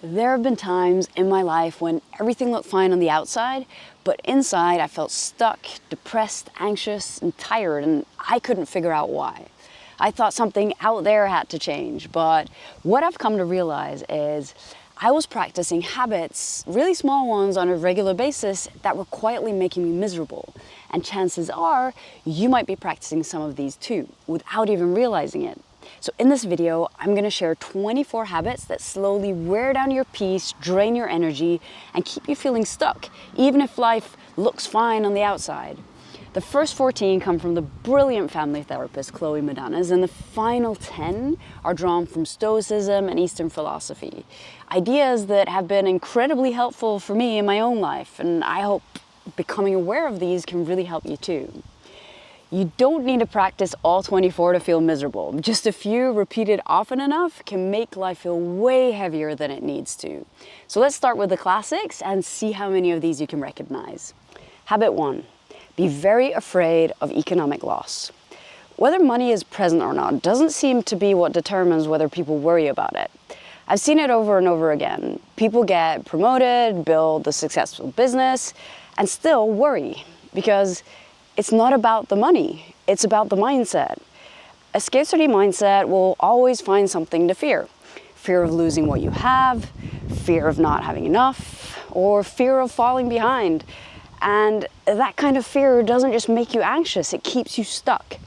There have been times in my life when everything looked fine on the outside, but inside I felt stuck, depressed, anxious, and tired, and I couldn't figure out why. I thought something out there had to change, but what I've come to realize is I was practicing habits, really small ones on a regular basis, that were quietly making me miserable. And chances are you might be practicing some of these too, without even realizing it. So in this video, I'm going to share 24 habits that slowly wear down your peace, drain your energy, and keep you feeling stuck, even if life looks fine on the outside. The first 14 come from the brilliant family therapist Chloé Madanes, and the final 10 are drawn from Stoicism and Eastern philosophy. Ideas that have been incredibly helpful for me in my own life, and I hope becoming aware of these can really help you too. You don't need to practice all 24 to feel miserable. Just a few repeated often enough can make life feel way heavier than it needs to. So let's start with the classics and see how many of these you can recognize. Habit 1. Be very afraid of economic loss. Whether money is present or not doesn't seem to be what determines whether people worry about it. I've seen it over and over again. People get promoted, build a successful business, and still worry because it's not about the money, it's about the mindset. A scarcity mindset will always find something to fear. Fear of losing what you have, fear of not having enough, or fear of falling behind. And that kind of fear doesn't just make you anxious, it keeps you stuck.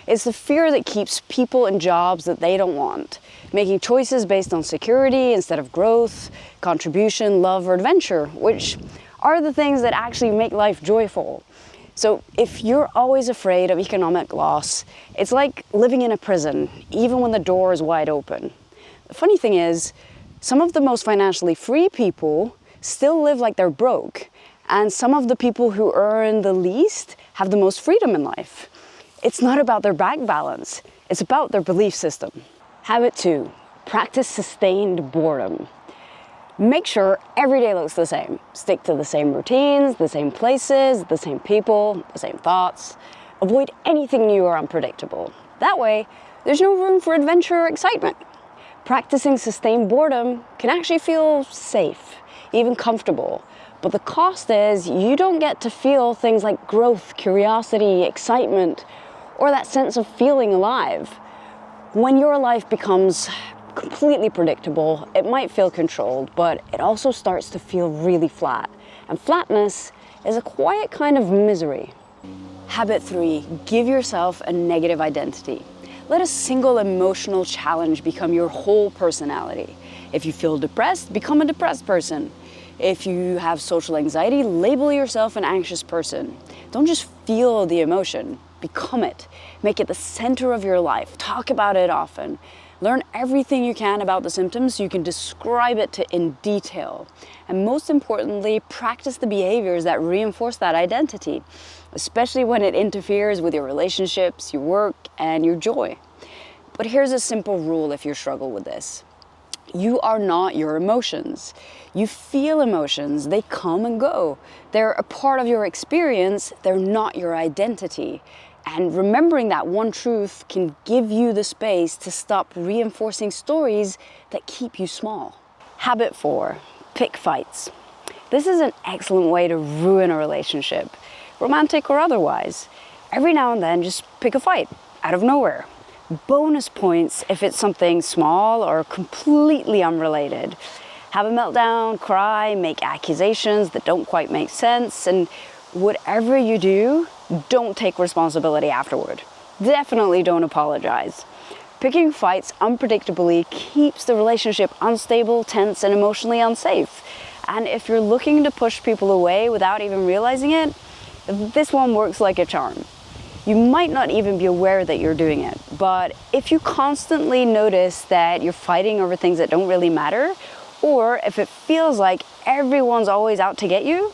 It's the fear that keeps people in jobs that they don't want, making choices based on security instead of growth, contribution, love, or adventure, which are the things that actually make life joyful. So if you're always afraid of economic loss, it's like living in a prison, even when the door is wide open. The funny thing is, some of the most financially free people still live like they're broke, and some of the people who earn the least have the most freedom in life. It's not about their bank balance, it's about their belief system. Habit 2, practice sustained boredom. Make sure every day looks the same. Stick to the same routines, the same places, the same people, the same thoughts. Avoid anything new or unpredictable. That way, there's no room for adventure or excitement. Practicing sustained boredom can actually feel safe, even comfortable. But the cost is you don't get to feel things like growth, curiosity, excitement, or that sense of feeling alive. When your life becomes completely predictable, it might feel controlled, but it also starts to feel really flat. And flatness is a quiet kind of misery. Habit 3, give yourself a negative identity. Let a single emotional challenge become your whole personality. If you feel depressed, become a depressed person. If you have social anxiety, label yourself an anxious person. Don't just feel the emotion, become it. Make it the center of your life. Talk about it often. Learn everything you can about the symptoms so you can describe it in detail. And most importantly, practice the behaviors that reinforce that identity, especially when it interferes with your relationships, your work, and your joy. But here's a simple rule if you struggle with this. You are not your emotions. You feel emotions, they come and go. They're a part of your experience, they're not your identity. And remembering that one truth can give you the space to stop reinforcing stories that keep you small. Habit 4, pick fights. This is an excellent way to ruin a relationship, romantic or otherwise. Every now and then, just pick a fight out of nowhere. Bonus points if it's something small or completely unrelated. Have a meltdown, cry, make accusations that don't quite make sense, and whatever you do, don't take responsibility afterward. Definitely don't apologize. Picking fights unpredictably keeps the relationship unstable, tense, and emotionally unsafe. And if you're looking to push people away without even realizing it, this one works like a charm. You might not even be aware that you're doing it, but if you constantly notice that you're fighting over things that don't really matter, or if it feels like everyone's always out to get you,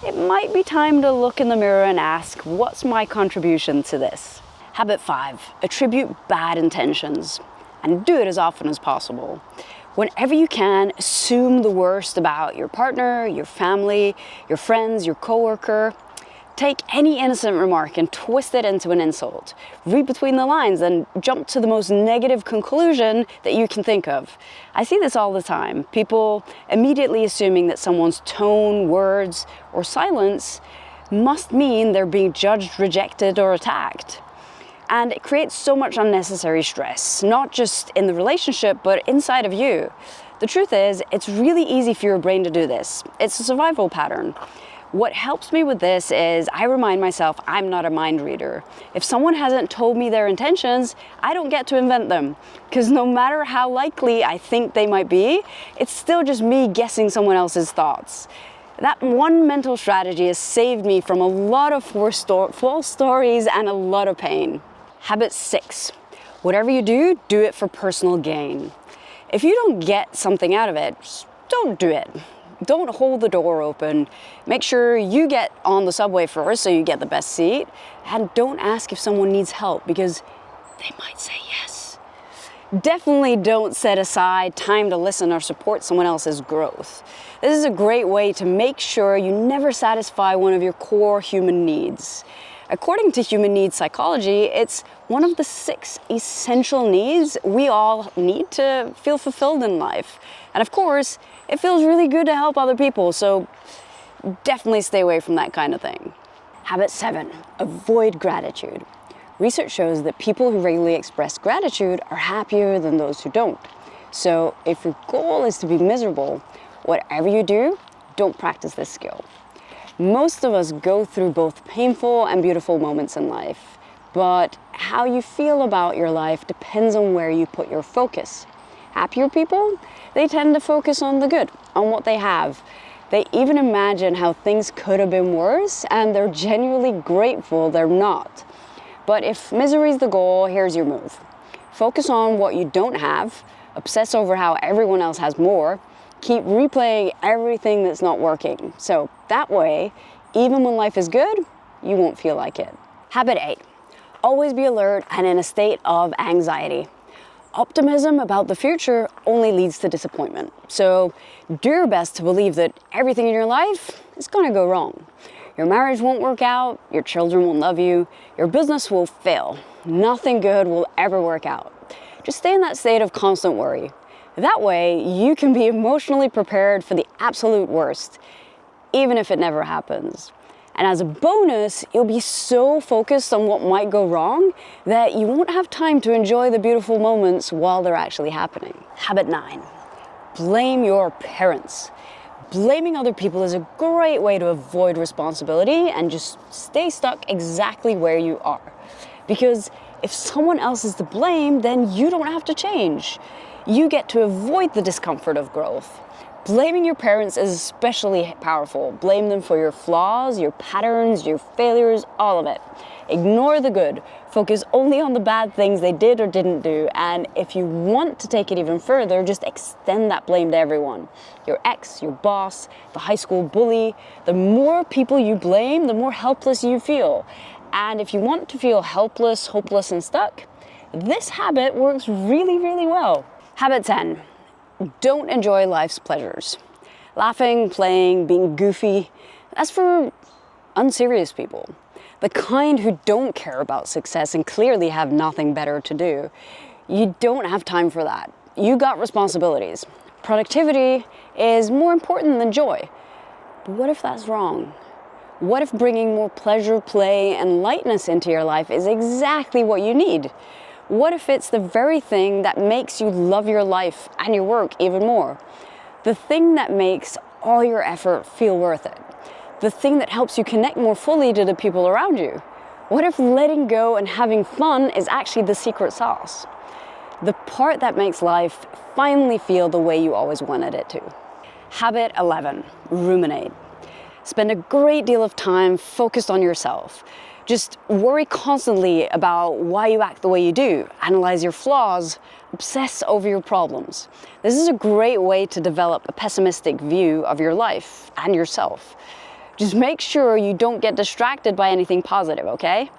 it might be time to look in the mirror and ask, what's my contribution to this? Habit 5, attribute bad intentions, and do it as often as possible. Whenever you can, assume the worst about your partner, your family, your friends, your coworker. Take any innocent remark and twist it into an insult. Read between the lines and jump to the most negative conclusion that you can think of. I see this all the time. People immediately assuming that someone's tone, words, or silence must mean they're being judged, rejected, or attacked. And it creates so much unnecessary stress, not just in the relationship, but inside of you. The truth is, it's really easy for your brain to do this. It's a survival pattern. What helps me with this is I remind myself I'm not a mind reader. If someone hasn't told me their intentions, I don't get to invent them. Because no matter how likely I think they might be, it's still just me guessing someone else's thoughts. That one mental strategy has saved me from a lot of false stories and a lot of pain. Habit 6. Whatever you do, do it for personal gain. If you don't get something out of it, just don't do it. Don't hold the door open. Make sure you get on the subway first so you get the best seat. And don't ask if someone needs help because they might say yes. Definitely don't set aside time to listen or support someone else's growth. This is a great way to make sure you never satisfy one of your core human needs. According to human needs psychology, it's one of the 6 essential needs we all need to feel fulfilled in life. And of course, it feels really good to help other people, so definitely stay away from that kind of thing. Habit 7, avoid gratitude. Research shows that people who regularly express gratitude are happier than those who don't. So if your goal is to be miserable, whatever you do, don't practice this skill. Most of us go through both painful and beautiful moments in life, but how you feel about your life depends on where you put your focus. Happier people, they tend to focus on the good, on what they have. They even imagine how things could have been worse, and they're genuinely grateful they're not. But if misery is the goal, here's your move. Focus on what you don't have, obsess over how everyone else has more, keep replaying everything that's not working. So that way, even when life is good, you won't feel like it. Habit 8, always be alert and in a state of anxiety. Optimism about the future only leads to disappointment. So do your best to believe that everything in your life is gonna go wrong. Your marriage won't work out, your children won't love you, your business will fail. Nothing good will ever work out. Just stay in that state of constant worry. That way, you can be emotionally prepared for the absolute worst, even if it never happens. And as a bonus, you'll be so focused on what might go wrong that you won't have time to enjoy the beautiful moments while they're actually happening. Habit 9, blame your parents. Blaming other people is a great way to avoid responsibility and just stay stuck exactly where you are. Because if someone else is to blame, then you don't have to change. You get to avoid the discomfort of growth. Blaming your parents is especially powerful. Blame them for your flaws, your patterns, your failures, all of it. Ignore the good. Focus only on the bad things they did or didn't do. And if you want to take it even further, just extend that blame to everyone. Your ex, your boss, the high school bully. The more people you blame, the more helpless you feel. And if you want to feel helpless, hopeless, and stuck, this habit works really, really well. Habit 10, don't enjoy life's pleasures. Laughing, playing, being goofy, that's for unserious people. The kind who don't care about success and clearly have nothing better to do. You don't have time for that. You got responsibilities. Productivity is more important than joy. But what if that's wrong? What if bringing more pleasure, play, and lightness into your life is exactly what you need? What if it's the very thing that makes you love your life and your work even more? The thing that makes all your effort feel worth it. The thing that helps you connect more fully to the people around you. What if letting go and having fun is actually the secret sauce? The part that makes life finally feel the way you always wanted it to. Habit 11, ruminate. Spend a great deal of time focused on yourself. Just worry constantly about why you act the way you do, analyze your flaws, obsess over your problems. This is a great way to develop a pessimistic view of your life and yourself. Just make sure you don't get distracted by anything positive, okay?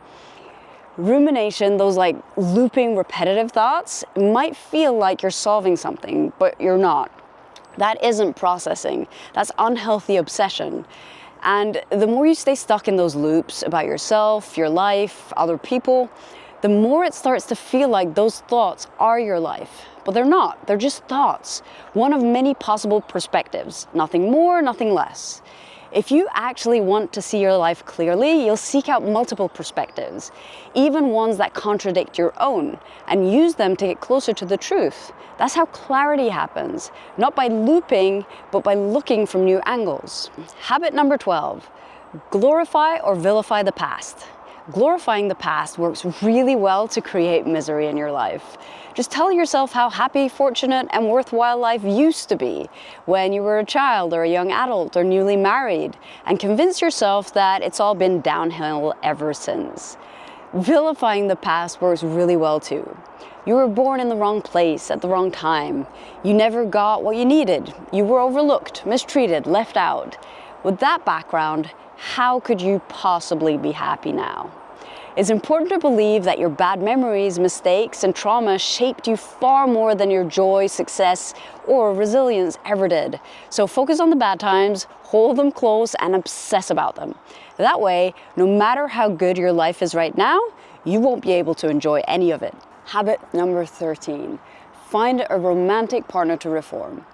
Rumination, those like looping repetitive thoughts, might feel like you're solving something, but you're not. That isn't processing. That's unhealthy obsession. And the more you stay stuck in those loops about yourself, your life, other people, the more it starts to feel like those thoughts are your life. But they're not, they're just thoughts. One of many possible perspectives, nothing more, nothing less. If you actually want to see your life clearly, you'll seek out multiple perspectives, even ones that contradict your own, and use them to get closer to the truth. That's how clarity happens, not by looping, but by looking from new angles. Habit number 12, glorify or vilify the past. Glorifying the past works really well to create misery in your life. Just tell yourself how happy, fortunate, and worthwhile life used to be when you were a child or a young adult or newly married, and convince yourself that it's all been downhill ever since. Vilifying the past works really well too. You were born in the wrong place at the wrong time. You never got what you needed. You were overlooked, mistreated, left out. With that background, how could you possibly be happy now? It's important to believe that your bad memories, mistakes, and trauma shaped you far more than your joy, success, or resilience ever did. So focus on the bad times, hold them close, and obsess about them. That way, no matter how good your life is right now, you won't be able to enjoy any of it. Habit number 13, find a romantic partner to reform.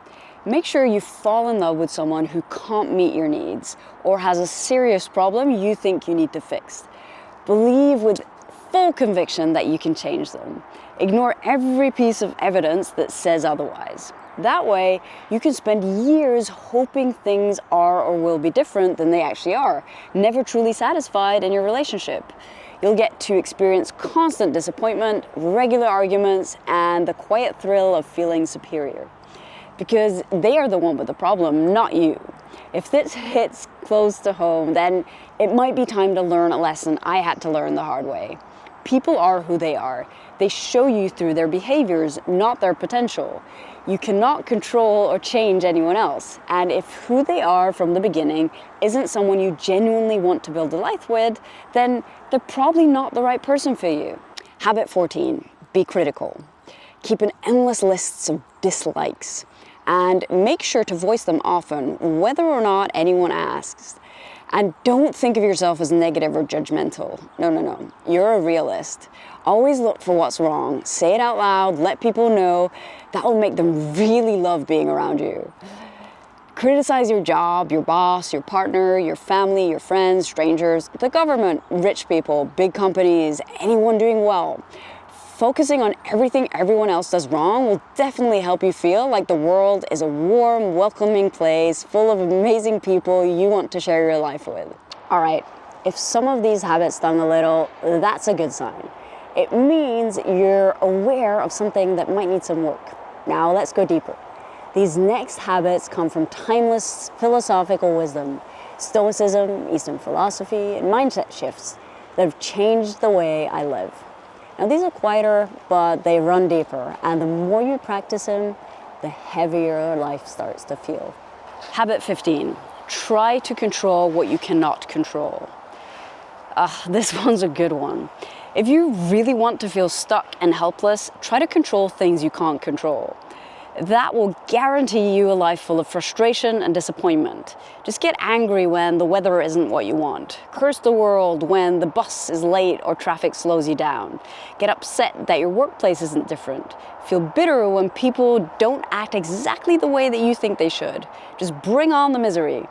Make sure you fall in love with someone who can't meet your needs or has a serious problem you think you need to fix. Believe with full conviction that you can change them. Ignore every piece of evidence that says otherwise. That way, you can spend years hoping things are or will be different than they actually are, never truly satisfied in your relationship. You'll get to experience constant disappointment, regular arguments, and the quiet thrill of feeling superior. Because they are the one with the problem, not you. If this hits close to home, then it might be time to learn a lesson I had to learn the hard way. People are who they are. They show you through their behaviors, not their potential. You cannot control or change anyone else. And if who they are from the beginning isn't someone you genuinely want to build a life with, then they're probably not the right person for you. Habit 14, be critical. Keep an endless list of dislikes. And make sure to voice them often, whether or not anyone asks. And don't think of yourself as negative or judgmental. No. You're a realist. Always look for what's wrong. Say it out loud, let people know. That will make them really love being around you. Criticize your job, your boss, your partner, your family, your friends, strangers, the government, rich people, big companies, anyone doing well. Focusing on everything everyone else does wrong will definitely help you feel like the world is a warm, welcoming place full of amazing people you want to share your life with. All right, if some of these habits stung a little, that's a good sign. It means you're aware of something that might need some work. Now let's go deeper. These next habits come from timeless philosophical wisdom, Stoicism, Eastern philosophy, and mindset shifts that have changed the way I live. Now these are quieter, but they run deeper, and the more you practice them, the heavier life starts to feel. Habit 15, try to control what you cannot control. This one's a good one. If you really want to feel stuck and helpless, try to control things you can't control. That will guarantee you a life full of frustration and disappointment. Just get angry when the weather isn't what you want. Curse the world when the bus is late or traffic slows you down. Get upset that your workplace isn't different. Feel bitter when people don't act exactly the way that you think they should. Just bring on the misery.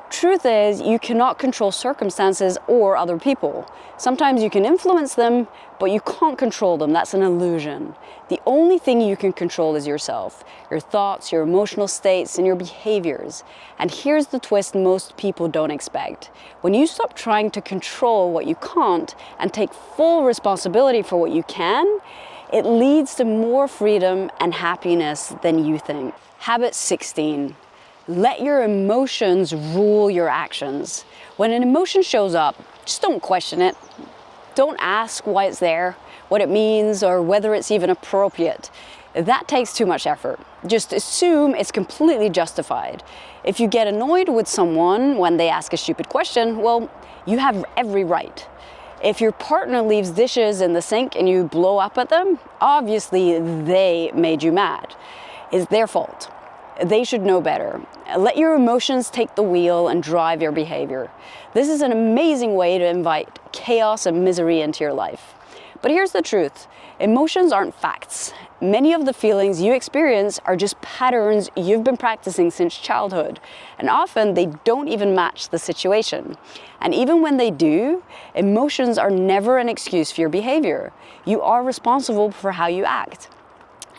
Truth is, you cannot control circumstances or other people. Sometimes you can influence them, but you can't control them. That's an illusion. The only thing you can control is yourself, your thoughts, your emotional states, and your behaviors. And here's the twist most people don't expect. When you stop trying to control what you can't and take full responsibility for what you can, it leads to more freedom and happiness than you think. Habit 16. Let your emotions rule your actions. When an emotion shows up, just don't question it. Don't ask why it's there, what it means, or whether it's even appropriate. That takes too much effort. Just assume it's completely justified. If you get annoyed with someone when they ask a stupid question, well, you have every right. If your partner leaves dishes in the sink and you blow up at them, obviously they made you mad. It's their fault. They should know better. Let your emotions take the wheel and drive your behavior. This is an amazing way to invite chaos and misery into your life. But here's the truth. Emotions aren't facts. Many of the feelings you experience are just patterns you've been practicing since childhood, and often they don't even match the situation. And even when they do, emotions are never an excuse for your behavior. You are responsible for how you act.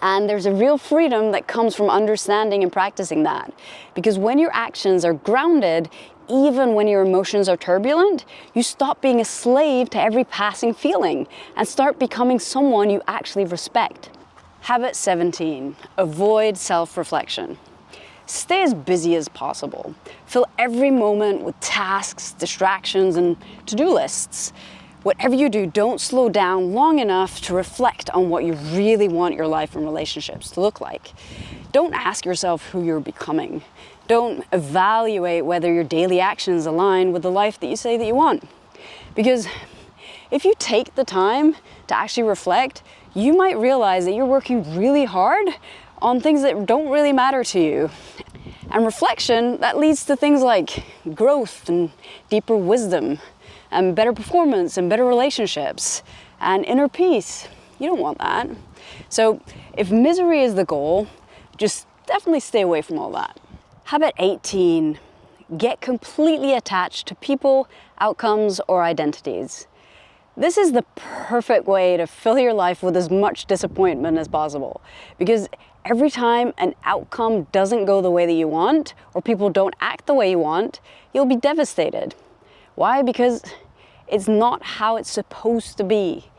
And there's a real freedom that comes from understanding and practicing that. Because when your actions are grounded, even when your emotions are turbulent, you stop being a slave to every passing feeling and start becoming someone you actually respect. Habit 17, avoid self-reflection. Stay as busy as possible. Fill every moment with tasks, distractions, and to-do lists. Whatever you do, don't slow down long enough to reflect on what you really want your life and relationships to look like. Don't ask yourself who you're becoming. Don't evaluate whether your daily actions align with the life that you say that you want. Because if you take the time to actually reflect, you might realize that you're working really hard on things that don't really matter to you. And reflection, that leads to things like growth and deeper wisdom, and better performance and better relationships and inner peace. You don't want that. So if misery is the goal, just definitely stay away from all that. Habit 18, get completely attached to people, outcomes, or identities. This is the perfect way to fill your life with as much disappointment as possible, because every time an outcome doesn't go the way that you want, or people don't act the way you want, you'll be devastated. Why? Because it's not how it's supposed to be.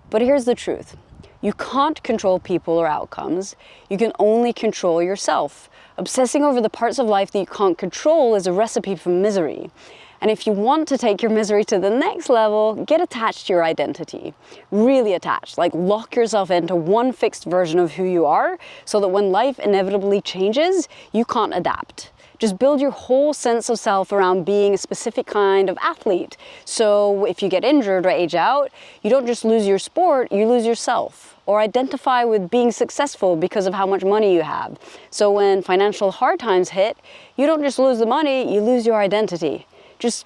But here's the truth. You can't control people or outcomes. You can only control yourself. Obsessing over the parts of life that you can't control is a recipe for misery. And if you want to take your misery to the next level, get attached to your identity. Really attached, like lock yourself into one fixed version of who you are so that when life inevitably changes, you can't adapt. Just build your whole sense of self around being a specific kind of athlete. So if you get injured or age out, you don't just lose your sport, you lose yourself. Or identify with being successful because of how much money you have. So when financial hard times hit, you don't just lose the money, you lose your identity. Just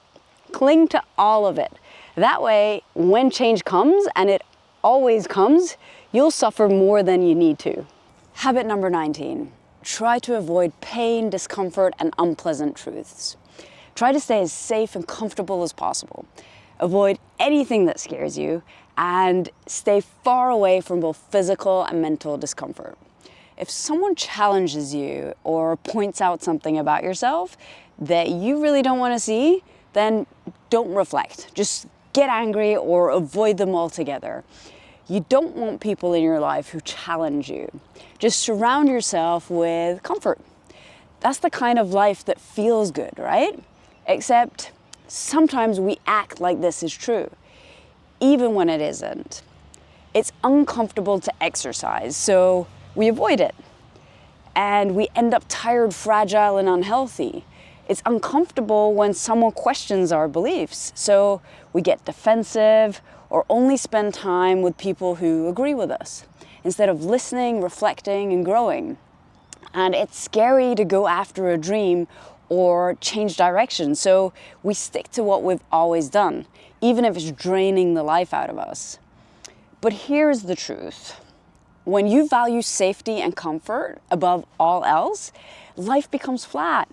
cling to all of it. That way, when change comes, and it always comes, you'll suffer more than you need to. Habit number 19. Try to avoid pain, discomfort, and unpleasant truths. Try to stay as safe and comfortable as possible. Avoid anything that scares you and stay far away from both physical and mental discomfort. If someone challenges you or points out something about yourself that you really don't want to see, then don't reflect. Just get angry or avoid them altogether. You don't want people in your life who challenge you. Just surround yourself with comfort. That's the kind of life that feels good, right? Except sometimes we act like this is true, even when it isn't. It's uncomfortable to exercise, so we avoid it. And we end up tired, fragile, and unhealthy. It's uncomfortable when someone questions our beliefs, so we get defensive or only spend time with people who agree with us, instead of listening, reflecting, and growing. And it's scary to go after a dream or change direction, so we stick to what we've always done, even if it's draining the life out of us. But here's the truth. When you value safety and comfort above all else, life becomes flat.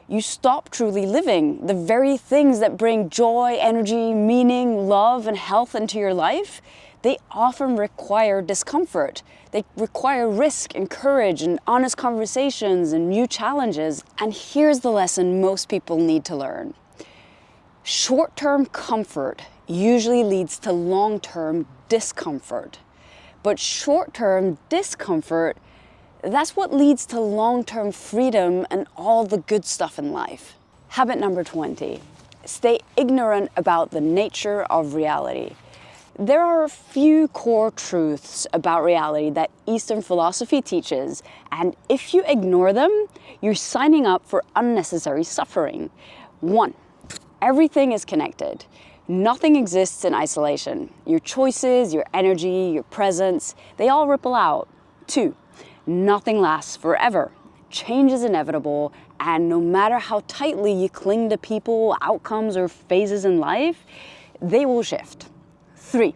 You stop truly living. The very things that bring joy, energy, meaning, love, and health into your life, they often require discomfort. They require risk and courage and honest conversations and new challenges. And here's the lesson most people need to learn. Short-term comfort usually leads to long-term discomfort. But short-term discomfort, that's what leads to long-term freedom and all the good stuff in life. Habit number 20, stay ignorant about the nature of reality. There are a few core truths about reality that Eastern philosophy teaches, and if you ignore them, you're signing up for unnecessary suffering. 1, everything is connected. Nothing exists in isolation. Your choices, your energy, your presence, they all ripple out. 2, nothing lasts forever. change is inevitable, and no matter how tightly you cling to people, outcomes, or phases in life, they will shift. 3,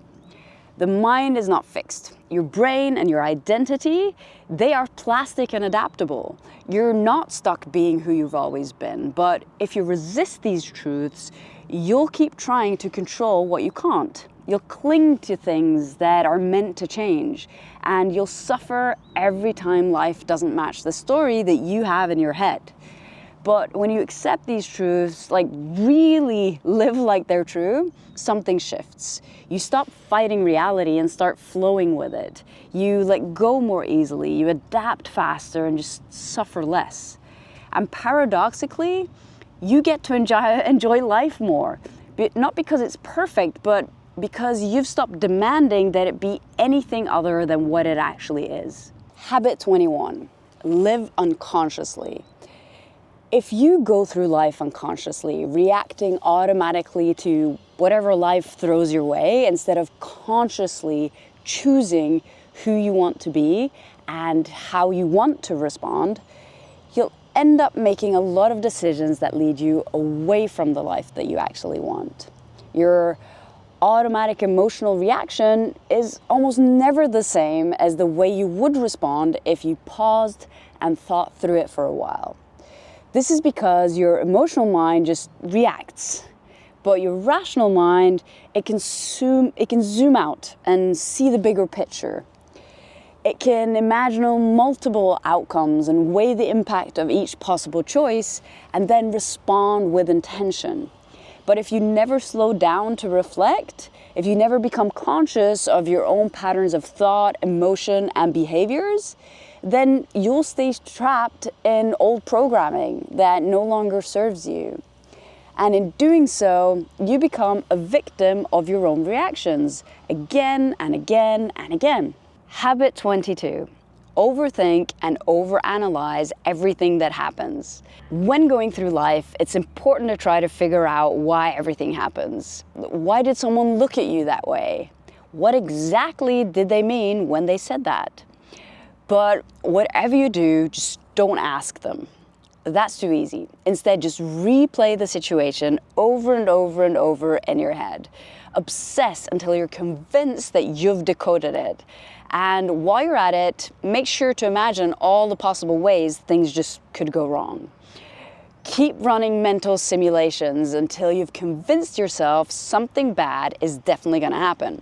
the mind is not fixed. Your brain and your identity, they are plastic and adaptable. You're not stuck being who you've always been, but if you resist these truths, you'll keep trying to control what you can't. You'll cling to things that are meant to change, and you'll suffer every time life doesn't match the story that you have in your head. But when you accept these truths, like really live like they're true, something shifts. You stop fighting reality and start flowing with it. You let go more easily, you adapt faster and just suffer less. And paradoxically, you get to enjoy life more. Not because it's perfect, but because you've stopped demanding that it be anything other than what it actually is. Habit 21, live unconsciously. If you go through life unconsciously, reacting automatically to whatever life throws your way, instead of consciously choosing who you want to be and how you want to respond, you'll end up making a lot of decisions that lead you away from the life that you actually want. Your automatic emotional reaction is almost never the same as the way you would respond if you paused and thought through it for a while. This is because your emotional mind just reacts, but your rational mind, it can zoom out and see the bigger picture. It can imagine multiple outcomes and weigh the impact of each possible choice and then respond with intention. But if you never slow down to reflect, if you never become conscious of your own patterns of thought, emotion, and behaviors, then you'll stay trapped in old programming that no longer serves you. And in doing so, you become a victim of your own reactions again and again and again. Habit 22, overthink and overanalyze everything that happens. When going through life, it's important to try to figure out why everything happens. Why did someone look at you that way? What exactly did they mean when they said that? But whatever you do, just don't ask them. That's too easy. Instead, just replay the situation over and over and over in your head. Obsess until you're convinced that you've decoded it. And while you're at it, make sure to imagine all the possible ways things just could go wrong. Keep running mental simulations until you've convinced yourself something bad is definitely going to happen.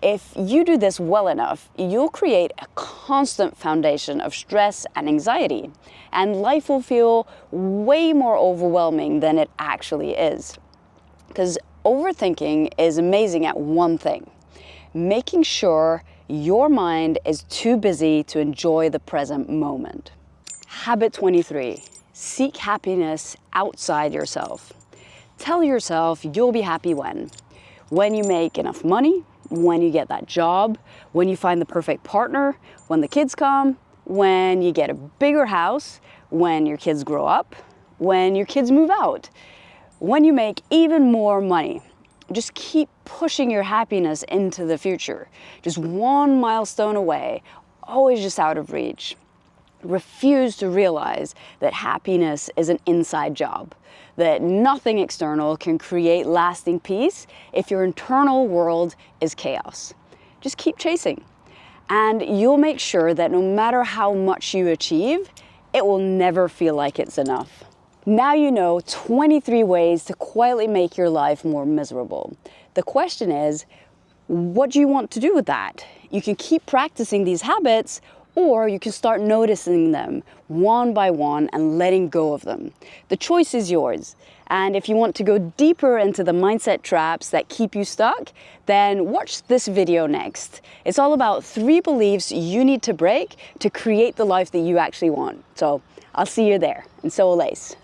If you do this well enough, you'll create a constant foundation of stress and anxiety, and life will feel way more overwhelming than it actually is. Because overthinking is amazing at one thing: making sure your mind is too busy to enjoy the present moment. Habit 23, seek happiness outside yourself. Tell yourself you'll be happy when you make enough money, when you get that job, when you find the perfect partner, when the kids come, when you get a bigger house, when your kids grow up, when your kids move out, when you make even more money. Just keep pushing your happiness into the future. Just one milestone away, always just out of reach. Refuse to realize that happiness is an inside job, that nothing external can create lasting peace if your internal world is chaos. Just keep chasing, and you'll make sure that no matter how much you achieve, it will never feel like it's enough. Now you know 23 ways to quietly make your life more miserable. The question is, what do you want to do with that? You can keep practicing these habits, or you can start noticing them one by one and letting go of them. The choice is yours. And if you want to go deeper into the mindset traps that keep you stuck, then watch this video next. It's all about 3 beliefs you need to break to create the life that you actually want. So I'll see you there, and so will Lace.